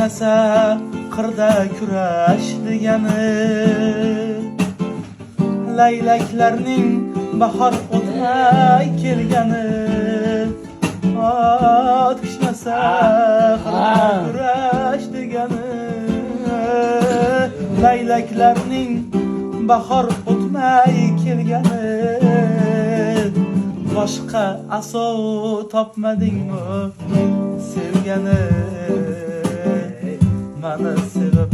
kechmasa qirda kurash degani, laylaklarning bahor o'tmay kelgani, ot kechmasa qirda kurash degani, laylaklarning bahor o'tmay kelgani, boshqa asov topmadingmi sevgani, mani sevib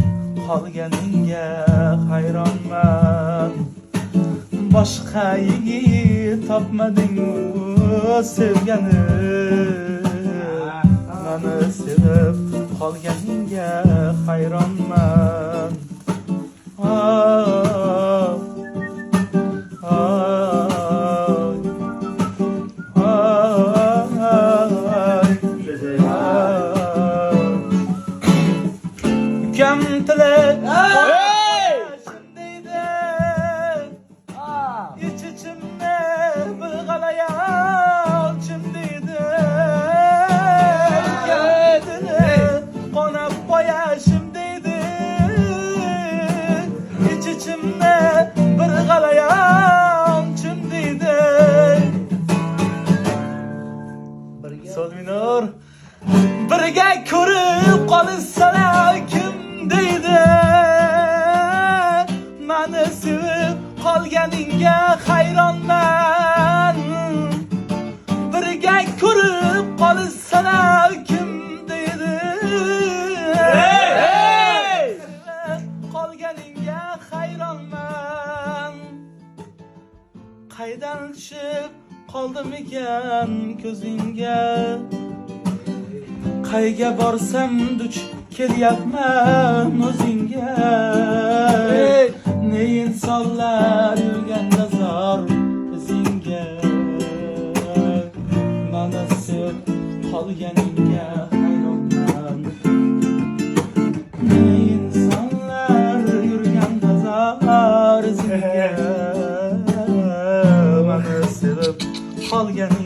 qolganingga hayronman. Boshqa yigit topmadingmi sevgani, mani sevib qolganingga hayronman. Ukam tili shundaydi, ich-ichimni bilg'alayolchim deydi. Ukam tili qonab qo'yashim deydi, ich-ichimni bilg'alayolchim deydi. Sol minor birga ko'rib qolsalar kim deydi, mani sevib qolganingga hayronman. Birga ko'rib qolsalar kim deydi, qolganingga hayronman. Qaydan tushib qoldimikan ko'zingga, qayga borsam duch kelyapman o'zingga. Ne insonlar yurganda zor izingga, mani sevib qolganingga hayronman. Ne insonlar yurganda zor izingga, mani sevib qolganingga